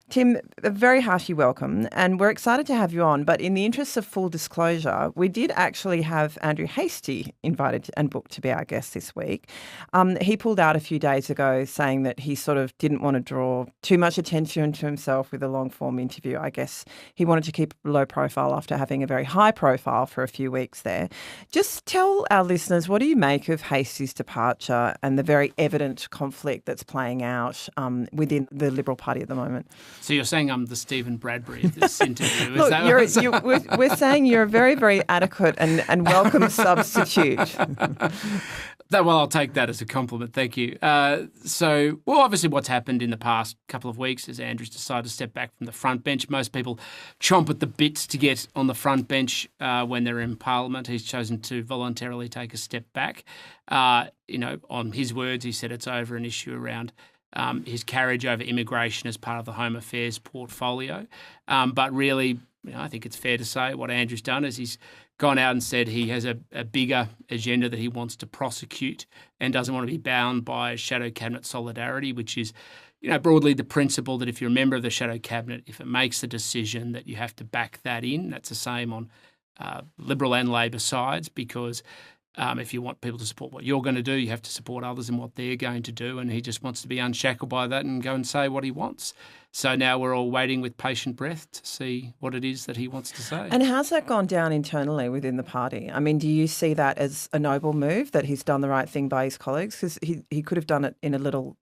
Tim, a very hearty welcome, and we're excited to have you on. But in the interests of full disclosure, we did actually have Andrew Hastie invited and booked to be our guest this week. He pulled out a few days ago saying that he sort of didn't want to draw too much attention to himself with a long-form interview. I guess he wanted to keep a low profile after having a very high profile for a few weeks there. Just tell our listeners, what do you make of Hastie's departure and the very evident conflict that's playing out within the Liberal Party at the moment? So you're saying I'm the Stephen Bradbury of this interview? Look, we're saying you're a very, very adequate and welcome substitute. Well, I'll take that as a compliment. Thank you. Obviously what's happened in the past couple of weeks is Andrew's decided to step back from the front bench. Most people chomp at the bits to get on the front bench when they're in Parliament. He's chosen to voluntarily take a step back. On his words, he said it's over an issue around his carriage over immigration as part of the Home Affairs portfolio. But really, I think it's fair to say what Andrew's done is he's gone out and said he has a bigger agenda that he wants to prosecute and doesn't want to be bound by shadow cabinet solidarity, which is, broadly the principle that if you're a member of the shadow cabinet, if it makes a decision that you have to back that in. That's the same on Liberal and Labor sides, because if you want people to support what you're going to do, you have to support others in what they're going to do, and he just wants to be unshackled by that and go and say what he wants. So now we're all waiting with patient breath to see what it is that he wants to say. And how's that gone down internally within the party? I mean, do you see that as a noble move, that he's done the right thing by his colleagues? Because he could have done it in a little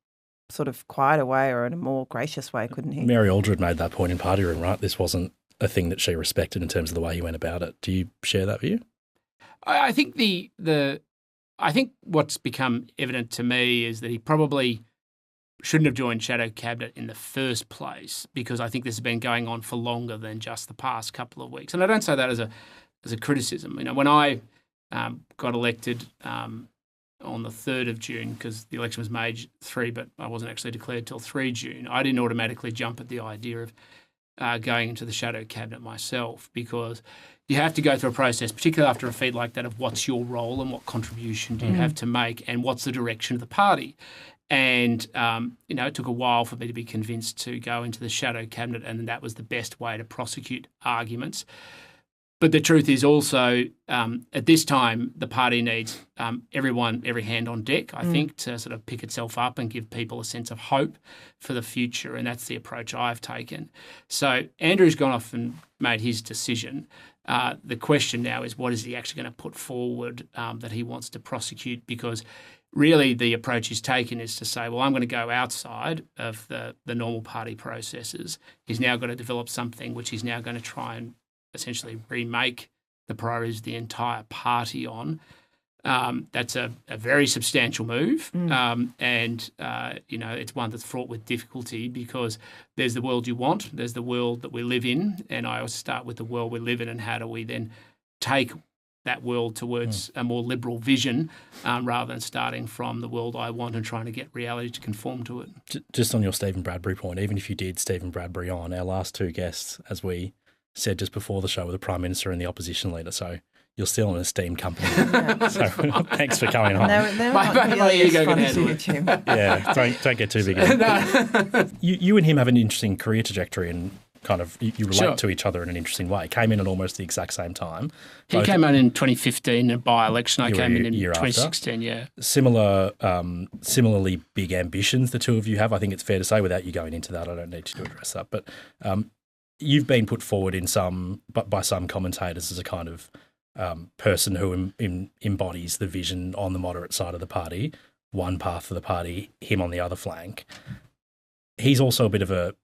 sort of quieter way or in a more gracious way, couldn't he? Mary Aldred made that point in party room, right? This wasn't a thing that she respected in terms of the way he went about it. Do you share that view? I think I think what's become evident to me is that he probably shouldn't have joined Shadow Cabinet in the first place, because I think this has been going on for longer than just the past couple of weeks. And I don't say that as a criticism. When I got elected on the 3rd of June, because the election was May 3, but I wasn't actually declared till 3 June, I didn't automatically jump at the idea of going into the Shadow Cabinet myself, because you have to go through a process, particularly after a feat like that, of what's your role and what contribution do you have to make and what's the direction of the party. And, it took a while for me to be convinced to go into the Shadow Cabinet, and that was the best way to prosecute arguments. But the truth is also, at this time, the party needs every hand on deck, I think, to sort of pick itself up and give people a sense of hope for the future, and that's the approach I've taken. So Andrew's gone off and made his decision. The question now is, what is he actually going to put forward that he wants to prosecute? Because really the approach he's taken is to say, well, I'm going to go outside of the normal party processes. He's now got to develop something which he's now going to try and essentially remake the priorities of the entire party on. That's a very substantial move, and it's one that's fraught with difficulty, because there's the world you want, there's the world that we live in, and I always start with the world we live in and how do we then take that world towards a more liberal vision, rather than starting from the world I want and trying to get reality to conform to it. Just on your Stephen Bradbury point, even if you did Stephen Bradbury on, our last two guests, as we said just before the show, were the Prime Minister and the Opposition Leader, so you're still an esteemed company. So thanks for coming on. My ego can handle it. Yeah, don't get too big. You and him have an interesting career trajectory, and kind of you relate to each other in an interesting way. Came in at almost the exact same time. He came in 2015 in a by-election. I came in 2016, yeah. Similarly big ambitions the two of you have. I think it's fair to say, without you going into that, I don't need you to address that. But you've been put forward by some commentators as a kind of person who embodies the vision on the moderate side of the party, one path for the party, him on the other flank. He's also a bit of a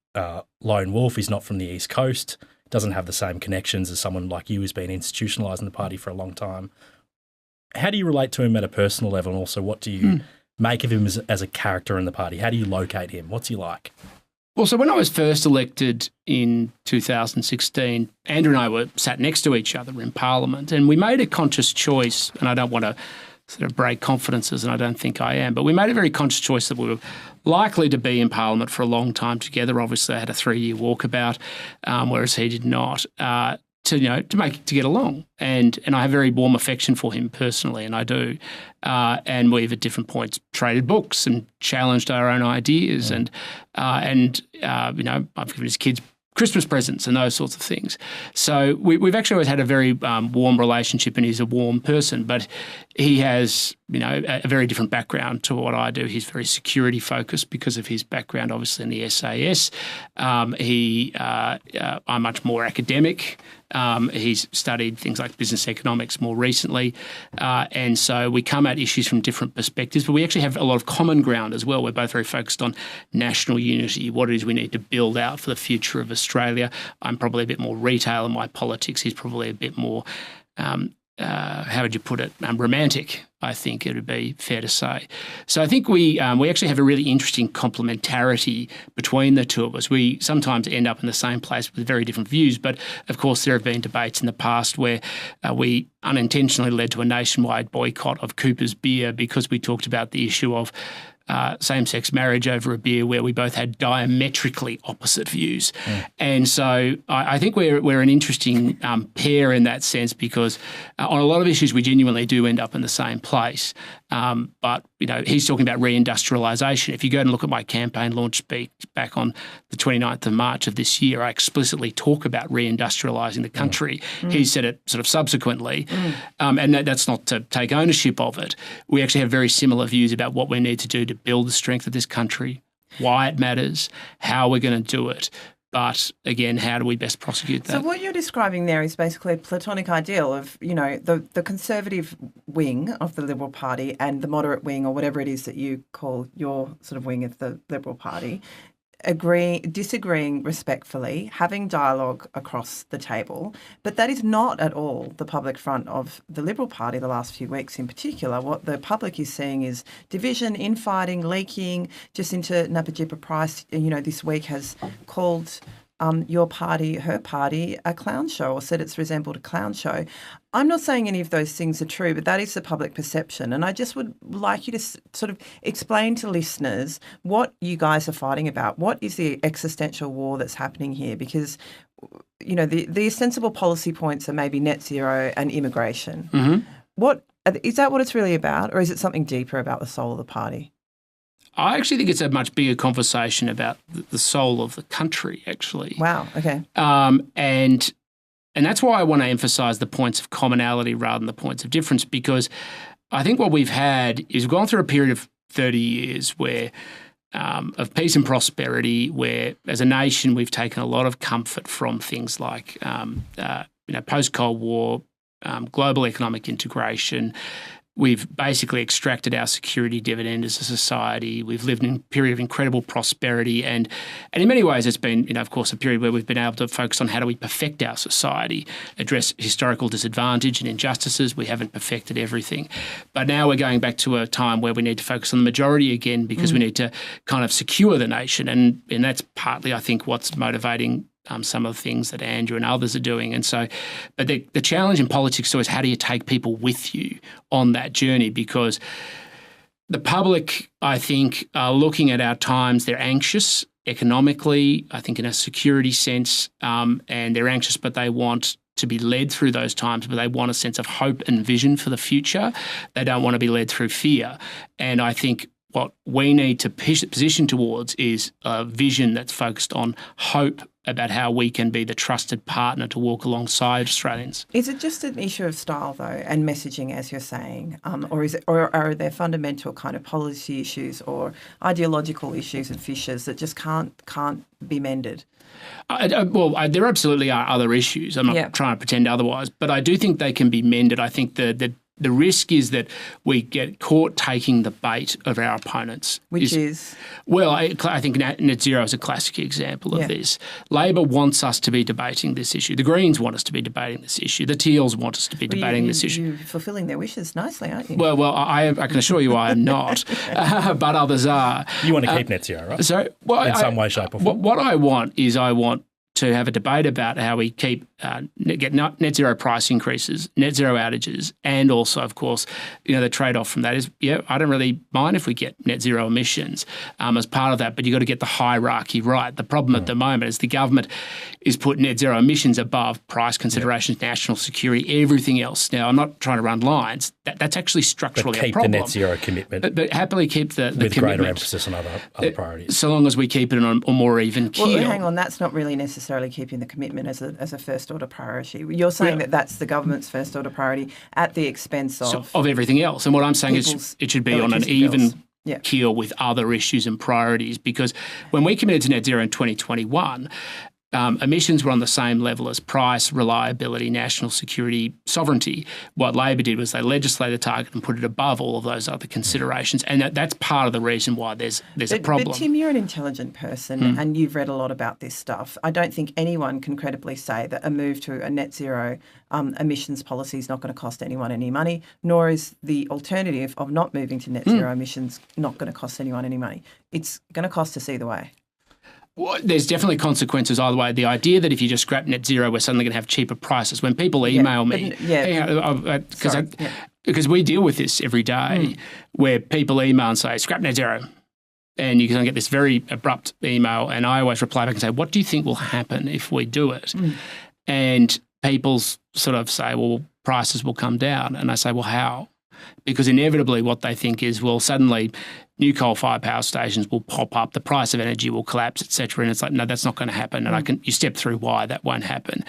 lone wolf. He's not from the East Coast, doesn't have the same connections as someone like you who's been institutionalised in the party for a long time. How do you relate to him at a personal level, and also what do you make of him as a character in the party? How do you locate him? What's he like? Well, so when I was first elected in 2016, Andrew and I were sat next to each other in Parliament, and we made a conscious choice, and I don't want to sort of break confidences, and I don't think I am, but we made a very conscious choice that we were likely to be in Parliament for a long time together. Obviously, I had a 3-year walkabout, whereas he did not, to get along, and I have very warm affection for him personally, and I do, and we've at different points traded books and challenged our own ideas, and I've given his kids Christmas presents and those sorts of things. So we've actually always had a very warm relationship, and he's a warm person, but he has, a very different background to what I do. He's very security focused because of his background, obviously, in the SAS. I'm much more academic. He's studied things like business economics more recently. And so we come at issues from different perspectives, but we actually have a lot of common ground as well. We're both very focused on national unity, what it is we need to build out for the future of Australia. I'm probably a bit more retail in my politics. He's probably a bit more, how would you put it, romantic, I think it would be fair to say. So I think we actually have a really interesting complementarity between the two of us. We sometimes end up in the same place with very different views, but of course there have been debates in the past where we unintentionally led to a nationwide boycott of Cooper's beer because we talked about the issue of same-sex marriage over a beer, where we both had diametrically opposite views. And so I think we're an interesting pair in that sense, because on a lot of issues we genuinely do end up in the same place. But he's talking about reindustrialisation. If you go and look at my campaign launch speech back on the 29th of March of this year, I explicitly talk about reindustrialising the country. He said it sort of subsequently, and that's not to take ownership of it. We actually have very similar views about what we need to do to build the strength of this country, why it matters, how we're going to do it. But again, how do we best prosecute that? So what you're describing there is basically a platonic ideal of, the conservative wing of the Liberal Party and the moderate wing, or whatever it is that you call your sort of wing of the Liberal Party, disagreeing respectfully, having dialogue across the table. But that is not at all the public front of the Liberal Party the last few weeks in particular. What the public is seeing is division, infighting, leaking. Jacinta Napigipa-Price, this week has called your party, her party, a clown show, or said it's resembled a clown show. I'm not saying any of those things are true, but that is the public perception. And I just would like you to sort of explain to listeners what you guys are fighting about. What is the existential war that's happening here? Because, the ostensible policy points are maybe net zero and immigration. What is that what it's really about, or is it something deeper about the soul of the party? I actually think it's a much bigger conversation about the soul of the country, actually. Wow, okay. And that's why I want to emphasise the points of commonality rather than the points of difference, because I think what we've had is we've gone through a period of 30 years where of peace and prosperity, where as a nation we've taken a lot of comfort from things like post-Cold War, global economic integration. We've basically extracted our security dividend as a society. We've lived in a period of incredible prosperity. And in many ways, it's been, of course, a period where we've been able to focus on how do we perfect our society, address historical disadvantage and injustices. We haven't perfected everything. But now we're going back to a time where we need to focus on the majority again, because we need to kind of secure the nation. And that's partly, I think, what's motivating some of the things that Andrew and others are doing. And so, but the challenge in politics is how do you take people with you on that journey? Because the public, I think, are looking at our times. They're anxious economically, I think in a security sense, and they're anxious, but they want to be led through those times, but they want a sense of hope and vision for the future. They don't want to be led through fear. And I think what we need to position towards is a vision that's focused on hope about how we can be the trusted partner to walk alongside Australians. Is it just an issue of style, though, and messaging, as you're saying, or are there fundamental kind of policy issues or ideological issues and fissures that just can't be mended? There absolutely are other issues. I'm not trying to pretend otherwise, but I do think they can be mended. I think the risk is that we get caught taking the bait of our opponents. Which is? Well, I think net zero is a classic example of this. Labor wants us to be debating this issue. The Greens want us to be debating this issue. The Teals want us to be debating this issue. You're fulfilling their wishes nicely, aren't you? Well, I can assure you I am not, but others are. You want to keep net zero, right? So, in some way, shape or form. What I want to have a debate about how we keep get net zero price increases, net zero outages, and also, of course, the trade-off from that is, I don't really mind if we get net zero emissions as part of that, but you've got to get the hierarchy right. The problem at the moment is the government is putting net zero emissions above price considerations, national security, everything else. Now, I'm not trying to run lines. That's actually structurally a problem. But keep the net zero commitment. But happily keep the with commitment. Greater emphasis on other priorities. So long as we keep it on a more even keel. Well, hang on, that's not really necessarily keeping the commitment as a first-order priority. You're saying that that's the government's first-order priority at the expense of everything else. And what I'm saying is it should be on an even keel with other issues and priorities, because when we committed to net zero in 2021, emissions were on the same level as price, reliability, national security, sovereignty. What Labor did was they legislated the target and put it above all of those other considerations, and that's part of the reason why there's a problem. But Tim, you're an intelligent person and you've read a lot about this stuff. I don't think anyone can credibly say that a move to a net zero emissions policy is not going to cost anyone any money, nor is the alternative of not moving to net zero emissions not going to cost anyone any money. It's going to cost us either way. Well, there's definitely consequences either way. The idea that if you just scrap net zero, we're suddenly going to have cheaper prices. When people email me, because we deal with this every day, where people email and say, scrap net zero. And you can get this very abrupt email, and I always reply back and say, what do you think will happen if we do it? And people sort of say, well, prices will come down. And I say, well, how? Because inevitably what they think is, well, suddenly new coal-fired power stations will pop up, the price of energy will collapse, et cetera. And it's like, no, that's not going to happen. And you step through why that won't happen.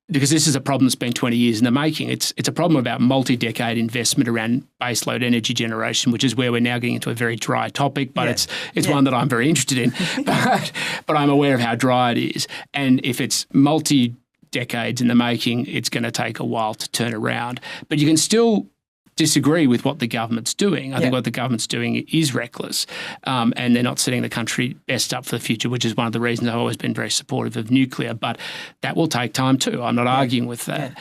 Because this is a problem that's been 20 years in the making. It's a problem about multi-decade investment around baseload energy generation, which is where we're now getting into a very dry topic, but it's one that I'm very interested in. But I'm aware of how dry it is. And if it's multi-decades in the making, it's going to take a while to turn around. But you can still disagree with what the government's doing. I think what the government's doing is reckless, and they're not setting the country best up for the future, which is one of the reasons I've always been very supportive of nuclear. But that will take time too. I'm not arguing with that.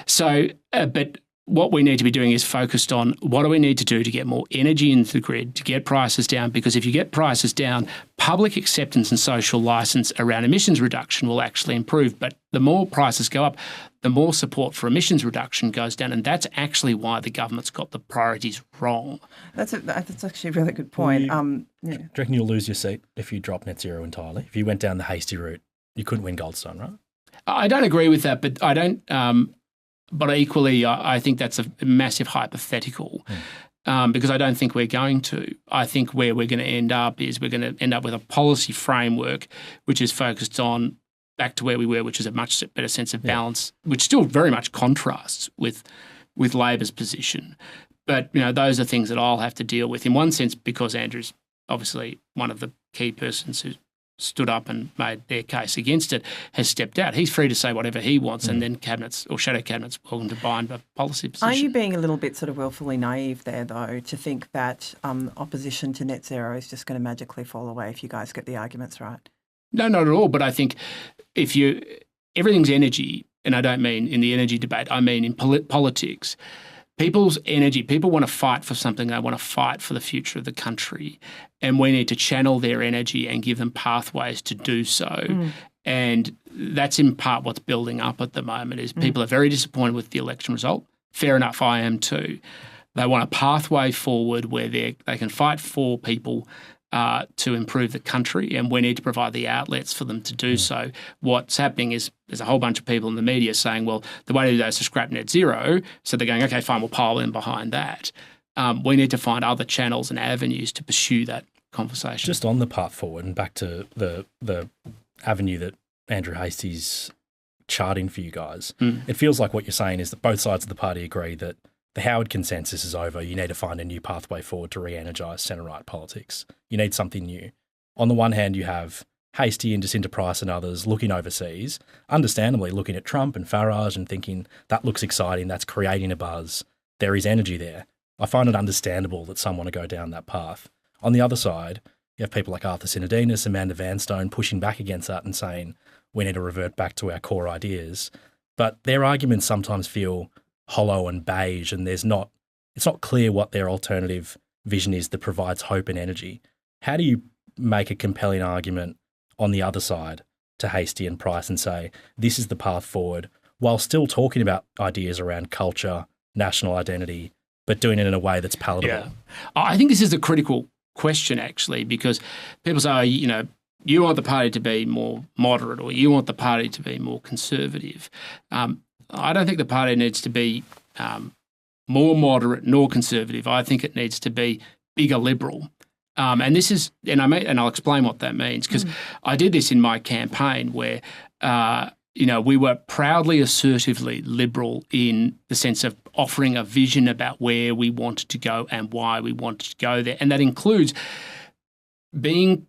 So, but what we need to be doing is focused on what do we need to do to get more energy into the grid, to get prices down, because if you get prices down, public acceptance and social licence around emissions reduction will actually improve. But the more prices go up, the more support for emissions reduction goes down, and that's actually why the government's got the priorities wrong. That's actually a really good point. Do you reckon you'll lose your seat if you drop net zero entirely? If you went down the hasty route, you couldn't win Goldstone, right? I don't agree with that, but I don't. But equally, I think that's a massive hypothetical because I don't think we're going to. I think where we're going to end up is we're going to end up with a policy framework which is focused on back to where we were, which is a much better sense of balance, which still very much contrasts with Labor's position. But, those are things that I'll have to deal with in one sense because Andrew's obviously one of the key persons who stood up and made their case against it, has stepped out. He's free to say whatever he wants, and then cabinets or shadow cabinets welcome to bind a policy position. Are you being a little bit sort of willfully naive there, though, to think that opposition to net zero is just going to magically fall away if you guys get the arguments right? No, not at all. But I think everything's energy, and I don't mean in the energy debate, I mean in politics. People's energy, people want to fight for something, they want to fight for the future of the country, and we need to channel their energy and give them pathways to do so. And that's in part what's building up at the moment is people are very disappointed with the election result. Fair enough, I am too. They want a pathway forward where they can fight for people to improve the country, and we need to provide the outlets for them to do so. What's happening is there's a whole bunch of people in the media saying, well, the way to do that is to scrap net zero. So they're going, okay, fine, we'll pile in behind that. We need to find other channels and avenues to pursue that conversation. Just on the path forward and back to the avenue that Andrew Hastie's charting for you guys, it feels like what you're saying is that both sides of the party agree that the Howard consensus is over. You need to find a new pathway forward to re-energise centre-right politics. You need something new. On the one hand, you have Hastie and Jacinta Price and others looking overseas, understandably looking at Trump and Farage and thinking, that looks exciting, that's creating a buzz, there is energy there. I find it understandable that some want to go down that path. On the other side, you have people like Arthur Sinodinos, Amanda Vanstone pushing back against that and saying, we need to revert back to our core ideas. But their arguments sometimes feel hollow and beige, and it's not clear what their alternative vision is that provides hope and energy. How do you make a compelling argument on the other side to Hastie and Price and say, this is the path forward, while still talking about ideas around culture, national identity, but doing it in a way that's palatable? Yeah. I think this is a critical question, actually, because people say, you want the party to be more moderate or you want the party to be more conservative. I don't think the party needs to be more moderate nor conservative. I think it needs to be bigger liberal. And this is, and I'll explain what that means, because I did this in my campaign where, we were proudly, assertively liberal in the sense of offering a vision about where we wanted to go and why we wanted to go there. And that includes being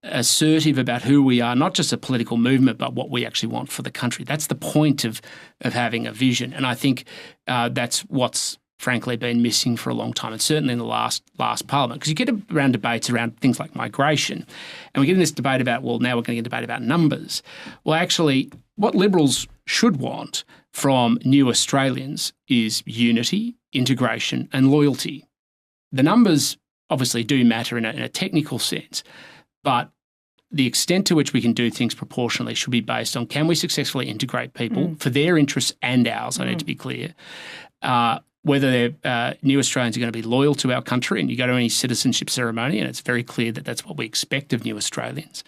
assertive about who we are, not just a political movement, but what we actually want for the country. That's the point of having a vision. And I think that's what's frankly been missing for a long time, and certainly in the last parliament, because you get around debates around things like migration, and we get in this debate about, well, now we're going to get a debate about numbers. Well, actually, what Liberals should want from new Australians is unity, integration and loyalty. The numbers obviously do matter in a technical sense, but the extent to which we can do things proportionally should be based on, can we successfully integrate people for their interests and ours, I need to be clear, whether new Australians are going to be loyal to our country, and you go to any citizenship ceremony and it's very clear that that's what we expect of new Australians.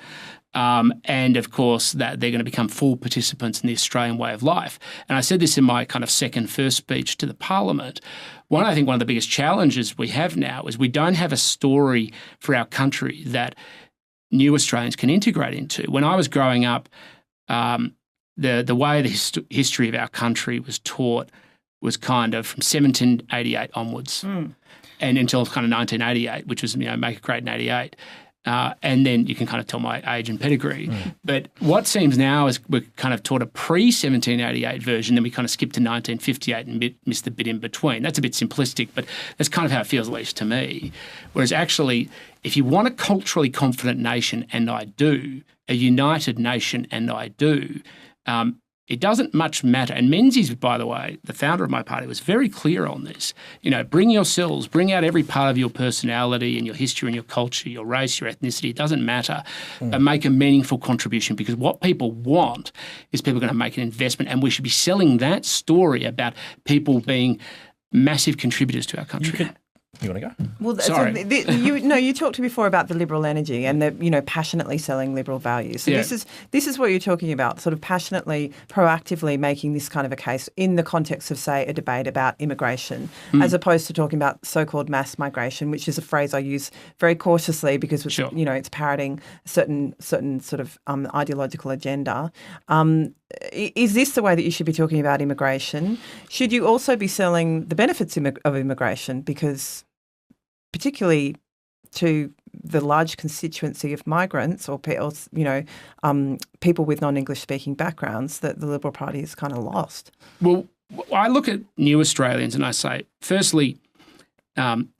And, of course, that they're going to become full participants in the Australian way of life. And I said this in my kind of first speech to the Parliament. I think one of the biggest challenges we have now is we don't have a story for our country that new Australians can integrate into. When I was growing up, the way the history of our country was taught was kind of from 1788 onwards and until kind of 1988, which was, Make it Great in 88. And then you can kind of tell my age and pedigree. But what seems now is we're kind of taught a pre-1788 version, then we kind of skip to 1958 and miss the bit in between. That's a bit simplistic, but that's kind of how it feels, at least to me. Whereas actually, if you want a culturally confident nation, and I do, a united nation, and I do, it doesn't much matter. And Menzies, by the way, the founder of my party, was very clear on this. Bring yourselves, bring out every part of your personality and your history and your culture, your race, your ethnicity. It doesn't matter. But make a meaningful contribution, because what people want is people going to make an investment, and we should be selling that story about people being massive contributors to our country. You want to go? Well, sorry. So you talked to me before about the liberal energy and the passionately selling liberal values. So this is what you're talking about, sort of passionately, proactively making this kind of a case in the context of, say, a debate about immigration, as opposed to talking about so-called mass migration, which is a phrase I use very cautiously because it's, it's parroting a certain sort of ideological agenda. Is this the way that you should be talking about immigration? Should you also be selling the benefits of immigration? Because particularly to the large constituency of migrants or people with non-English speaking backgrounds, that the Liberal Party is kind of lost. Well, I look at new Australians and I say, firstly,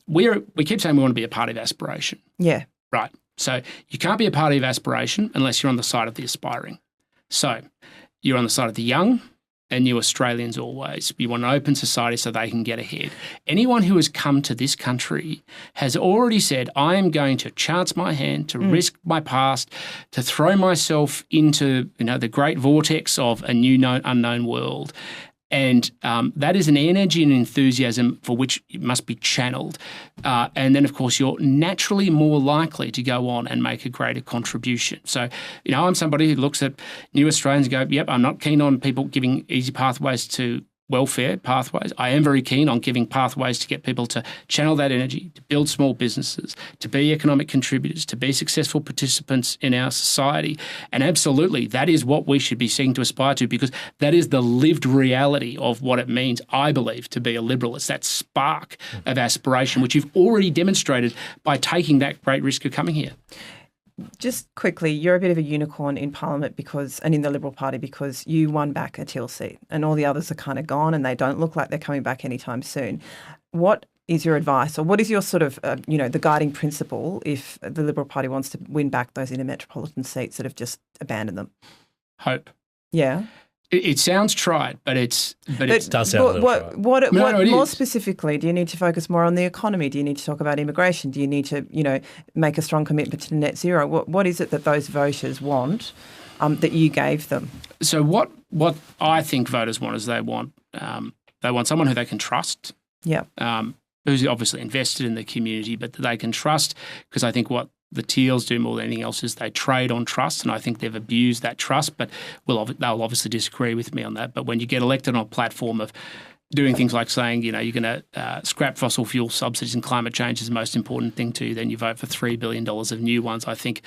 we keep saying we want to be a party of aspiration. Yeah. Right. So you can't be a party of aspiration unless you're on the side of the aspiring. So you're on the side of the young and new Australians always. You want an open society so they can get ahead. Anyone who has come to this country has already said, I am going to chance my hand, to risk my past, to throw myself into the great vortex of a new unknown world. And that is an energy and enthusiasm for which it must be channeled. And then, of course, you're naturally more likely to go on and make a greater contribution. So, I'm somebody who looks at new Australians and go, yep, I'm not keen on people giving easy pathways to welfare pathways. I am very keen on giving pathways to get people to channel that energy, to build small businesses, to be economic contributors, to be successful participants in our society. And absolutely, that is what we should be seeking to aspire to, because that is the lived reality of what it means, I believe, to be a Liberal. It's that spark of aspiration, which you've already demonstrated by taking that great risk of coming here. Just quickly, you're a bit of a unicorn in Parliament and in the Liberal Party because you won back a Teal seat and all the others are kind of gone and they don't look like they're coming back anytime soon. What is your advice, or what is your sort of, the guiding principle if the Liberal Party wants to win back those inner metropolitan seats that have just abandoned them? Hope. Yeah. It sounds trite, but it does sound a little trite. What more specifically, do you need to focus more on the economy? Do you need to talk about immigration? Do you need to, make a strong commitment to net zero? What is it that those voters want that you gave them? So what I think voters want is they want someone who they can trust. Yeah. Who's obviously invested in the community, but that they can trust, because I think what the Teals do more than anything else is they trade on trust, and I think they've abused that trust, but they'll obviously disagree with me on that. But when you get elected on a platform of doing things like saying, you're going to scrap fossil fuel subsidies and climate change is the most important thing to you, then you vote for $3 billion of new ones. I think,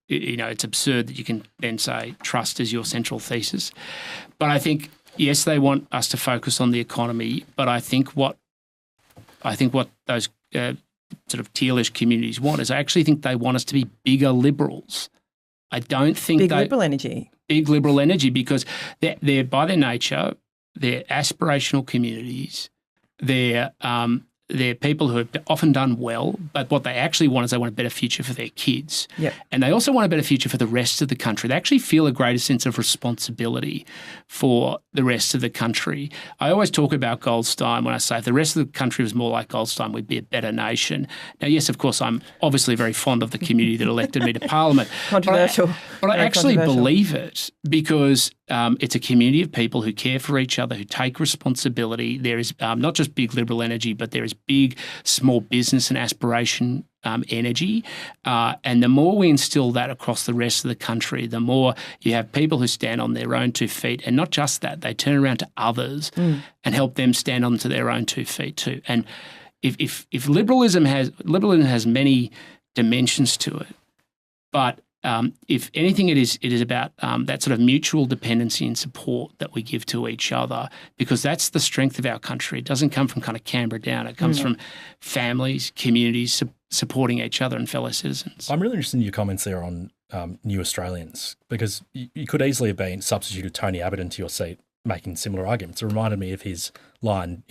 it's absurd that you can then say trust is your central thesis. But I think, yes, they want us to focus on the economy, but I think what those sort of tealish communities want is I actually think they want us to be bigger liberals. I don't think big liberal energy, because they're by their nature, they're aspirational communities. They're people who have often done well, but what they actually want is they want a better future for their kids. Yep. And they also want a better future for the rest of the country. They actually feel a greater sense of responsibility for the rest of the country. I always talk about Goldstein when I say if the rest of the country was more like Goldstein, we'd be a better nation. Now, yes, of course, I'm obviously very fond of the community that elected me to Parliament. Controversial. But I actually believe it because it's a community of people who care for each other, who take responsibility. There is not just big liberal energy, but there is big small business and aspiration energy. And the more we instill that across the rest of the country, the more you have people who stand on their own 2 feet. And not just that, they turn around to others and help them stand onto their own 2 feet too. And if liberalism has many dimensions to it, but if anything, it is about that sort of mutual dependency and support that we give to each other, because that's the strength of our country. It doesn't come from kind of Canberra down. It comes from families, communities supporting each other and fellow citizens. I'm really interested in your comments there on New Australians, because you could easily have been substituted Tony Abbott into your seat making similar arguments. It reminded me of his line,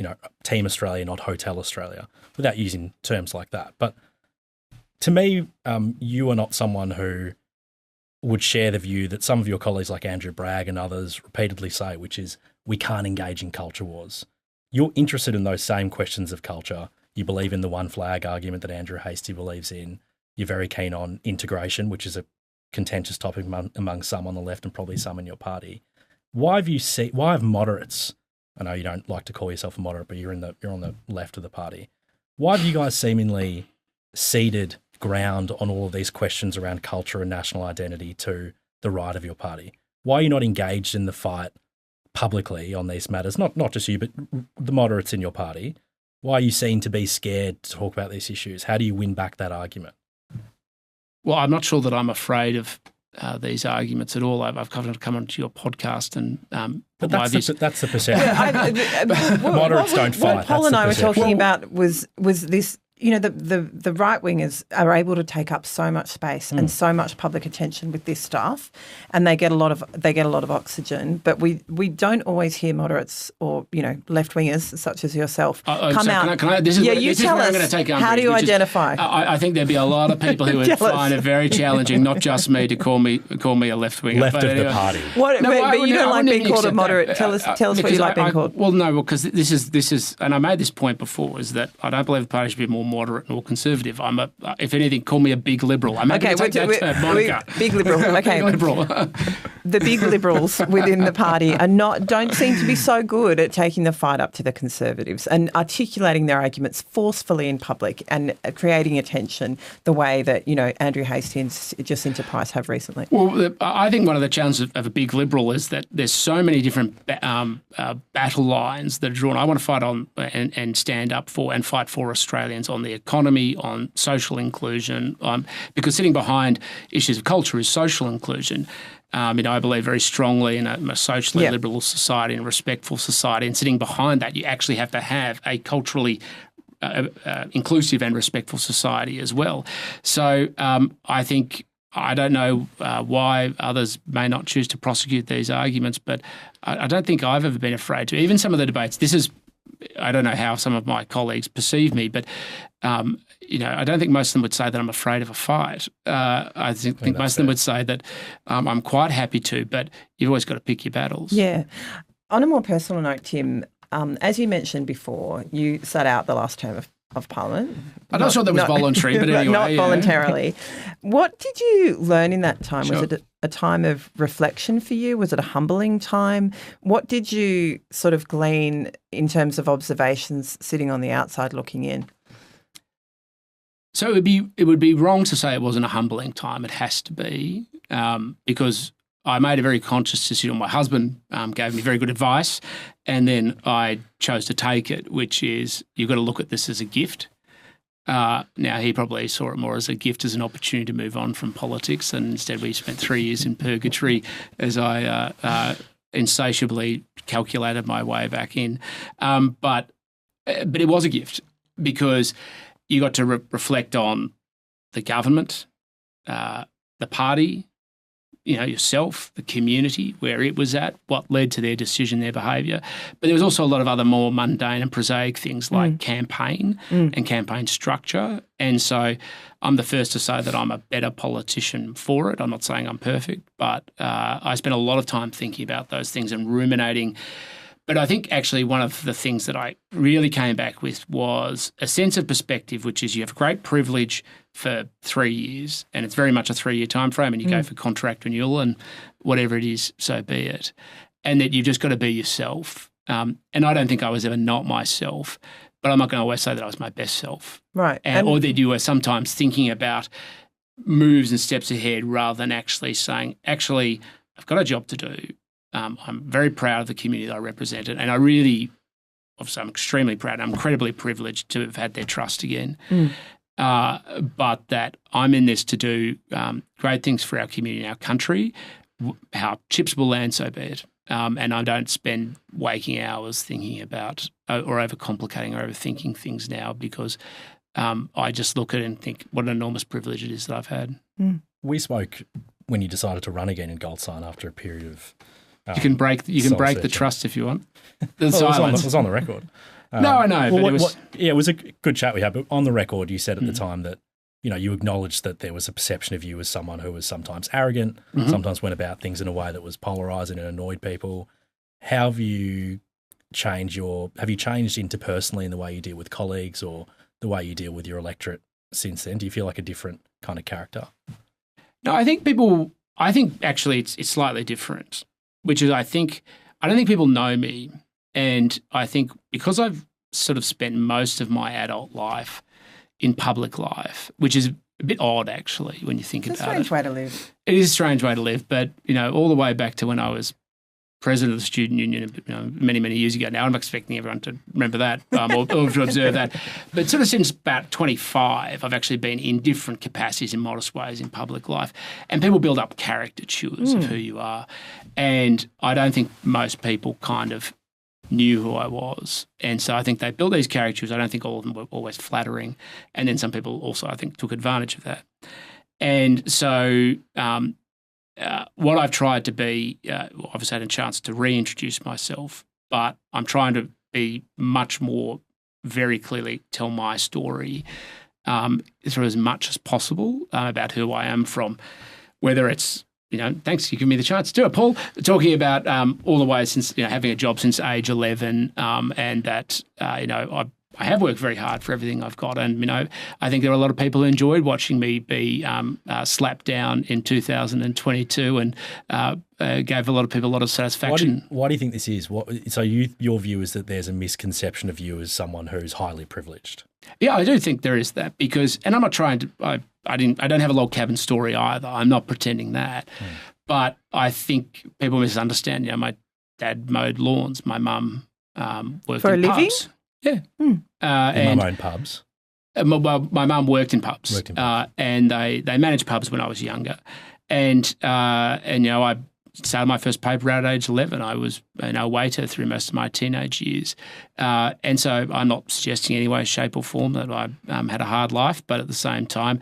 Team Australia, not Hotel Australia, without using terms like that. But to me, you are not someone who would share the view that some of your colleagues like Andrew Bragg and others repeatedly say, which is we can't engage in culture wars. You're interested in those same questions of culture. You believe in the one flag argument that Andrew Hastie believes in. You're very keen on integration, which is a contentious topic among some on the left and probably some in your party. Why have moderates, I know you don't like to call yourself a moderate, but you're on the left of the party. Why have you guys seemingly ceded ground on all of these questions around culture and national identity to the right of your party? Why are you not engaged in the fight publicly on these matters? Not just you, but the moderates in your party. Why are you seen to be scared to talk about these issues? How do you win back that argument? Well, I'm not sure that I'm afraid of these arguments at all. I've come onto your podcast and but that's the perception. Moderates don't fight. What Paul and I were talking about was this. The right wingers are able to take up so much space and so much public attention with this stuff, and they get a lot of oxygen. But we don't always hear moderates or left wingers such as yourself come out. You tell us. How do you identify? I think there'd be a lot of people who would find it very challenging, not just me, to call me a left winger. Left of the party. But you don't like being called a moderate. Tell us what you like being called. Well, no, because this is, and I made this point before, is that I don't believe the party should be more moderate or conservative. If anything, call me a big liberal. I'm happy to take that term, Monica. Big liberal. Okay, big liberal. The big liberals within the party don't seem to be so good at taking the fight up to the Conservatives and articulating their arguments forcefully in public and creating attention the way that Andrew Hastie and Jacinta Price have recently. Well, I think one of the challenges of a big liberal is that there's so many different battle lines that are drawn. I want to fight on and stand up for and fight for Australians on the economy, on social inclusion, because sitting behind issues of culture is social inclusion. I believe very strongly in a socially liberal society and a respectful society, and sitting behind that, you actually have to have a culturally inclusive and respectful society as well. So I think, I don't know why others may not choose to prosecute these arguments, but I don't think I've ever been afraid to. Even some of the debates, I don't know how some of my colleagues perceive me, but I don't think most of them would say that I'm afraid of a fight. I think most of them would say that I'm quite happy to, but you've always got to pick your battles. Yeah. On a more personal note, Tim, as you mentioned before, you sat out the last term of Parliament. I'm not sure that was voluntary, but anyway. Not voluntarily. What did you learn in that time? Sure. a time of reflection for you? Was it a humbling time? What did you sort of glean in terms of observations sitting on the outside looking in? So it would be wrong to say it wasn't a humbling time. It has to be, because I made a very conscious decision. My husband gave me very good advice, and then I chose to take it, which is you've got to look at this as a gift. Now, he probably saw it more as a gift, as an opportunity to move on from politics, and instead we spent 3 years in purgatory as I insatiably calculated my way back in. But it was a gift because you got to reflect on the government, the party, yourself, the community, where it was at, what led to their decision, their behaviour. But there was also a lot of other more mundane and prosaic things like campaign and campaign structure. And so I'm the first to say that I'm a better politician for it. I'm not saying I'm perfect, but I spent a lot of time thinking about those things and ruminating. But I think actually one of the things that I really came back with was a sense of perspective, which is you have great privilege for 3 years, and it's very much a 3-year time frame, and you go for contract renewal and whatever it is, so be it. And that you've just got to be yourself. And I don't think I was ever not myself, but I'm not going to always say that I was my best self. Right. Or that you were sometimes thinking about moves and steps ahead rather than actually saying, actually, I've got a job to do. I'm very proud of the community that I represented, and obviously I'm extremely proud. I'm incredibly privileged to have had their trust again. But that I'm in this to do great things for our community and our country. How chips will land, so be it. And I don't spend waking hours thinking about or overcomplicating or overthinking things now, because I just look at it and think what an enormous privilege it is that I've had. We spoke when you decided to run again in Gold Sign after a period of you can break the trust if you want. The silence. It was on the record. No, I know. But it was a good chat we had. But on the record, you said at the time that you acknowledged that there was a perception of you as someone who was sometimes arrogant, sometimes went about things in a way that was polarising and annoyed people. How have you changed interpersonally in the way you deal with colleagues or the way you deal with your electorate since then? Do you feel like a different kind of character? No, I think actually it's slightly different, which is I don't think people know me. And I think because I've sort of spent most of my adult life in public life, which is a bit odd actually when you think about it. It's a strange way to live. It is a strange way to live, but all the way back to when I was president of the student union many, many years ago. Now I'm expecting everyone to remember that or to observe that. But sort of since about 25, I've actually been in different capacities in modest ways in public life. And people build up caricatures of who you are. And I don't think most people kind of knew who I was. And so I think they built these caricatures. I don't think all of them were always flattering. And then some people also, I think, took advantage of that. And so what I've tried to be, obviously I had a chance to reintroduce myself, but I'm trying to be much more very clearly tell my story through as much as possible about who I am, from whether it's, thanks for giving me the chance to do it, Paul, talking about all the way since, having a job since age 11 and that, I have worked very hard for everything I've got. And, I think there are a lot of people who enjoyed watching me be slapped down in 2022 and gave a lot of people a lot of satisfaction. Why do you think this is? Your view is that there's a misconception of you as someone who's highly privileged? Yeah, I do think there is that because, and I'm not trying to, I don't have a log cabin story either. I'm not pretending that. But I think people misunderstand. My dad mowed lawns. My mum worked for in a living? pubs. Yeah. And mum owned pubs? My mum worked in pubs. And they managed pubs when I was younger. And I started my first paper out at age 11. I was a waiter through most of my teenage years. And so I'm not suggesting in any way, shape or form that I had a hard life, but at the same time,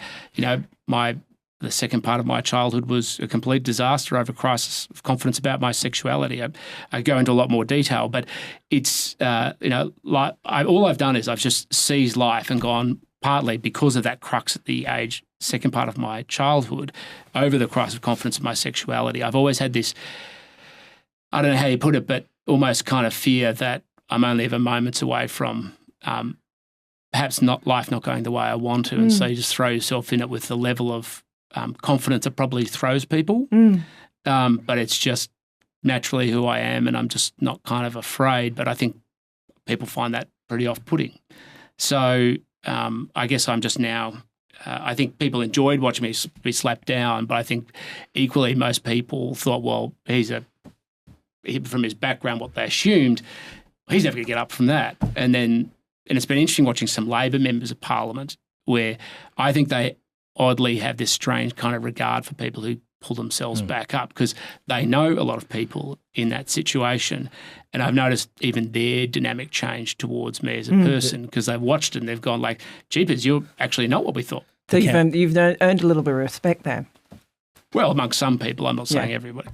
the second part of my childhood was a complete disaster over a crisis of confidence about my sexuality. I go into a lot more detail, but it's, all I've done is I've just seized life and gone, partly because of that crux at the second part of my childhood, over the crisis of confidence of my sexuality. I've always had this, I don't know how you put it, but almost kind of fear that I'm only ever moments away from perhaps life not going the way I want to. And so you just throw yourself in it with the level of confidence that probably throws people. But it's just naturally who I am, and I'm just not kind of afraid. But I think people find that pretty off-putting. So I guess I'm just now I think people enjoyed watching me be slapped down, but I think equally most people thought, well, from his background, what they assumed, he's never going to get up from that. And it's been interesting watching some Labor members of Parliament where I think they oddly have this strange kind of regard for people who pull themselves back up because they know a lot of people in that situation. And I've noticed even their dynamic change towards me as a person because they've watched it and they've gone like, jeepers, you're actually not what we thought. So you've earned a little bit of respect there. Well, amongst some people, I'm not saying everybody.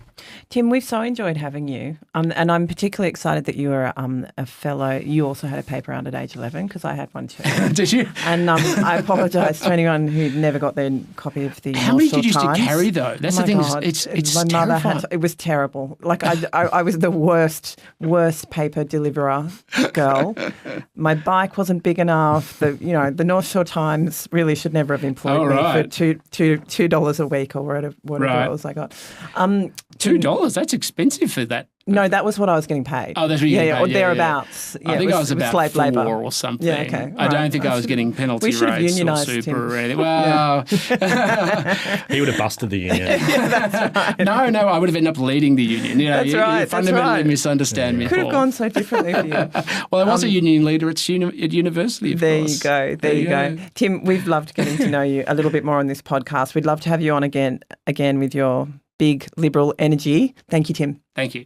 Tim, we've so enjoyed having you, and I'm particularly excited that you are a fellow. You also had a paper round at age 11 because I had one too. Did you? And I apologise to anyone who never got their copy of the. How many did you used to Times. carry though? That's the thing. God. It's my mother terrifying. it was terrible. Like I was the worst paper deliverer girl. My bike wasn't big enough. The North Shore Times really should never have employed me for $2 a week or whatever it was I got. $2? That's expensive for that. No, that was what I was getting paid. Oh, that's what you or thereabouts. Yeah. I think I was about slave 4 labour or something. Yeah, okay. I don't think I was getting penalty rates or super Tim. or anything. Well, he would have busted the union. That's right. No, I would have ended up leading the union. That's right. You fundamentally misunderstand me. Could have gone so differently for you. Well, I was a union leader at university, of course. There you go. Tim, we've loved getting to know you a little bit more on this podcast. We'd love to have you on again with your big Liberal energy. Thank you, Tim. Thank you.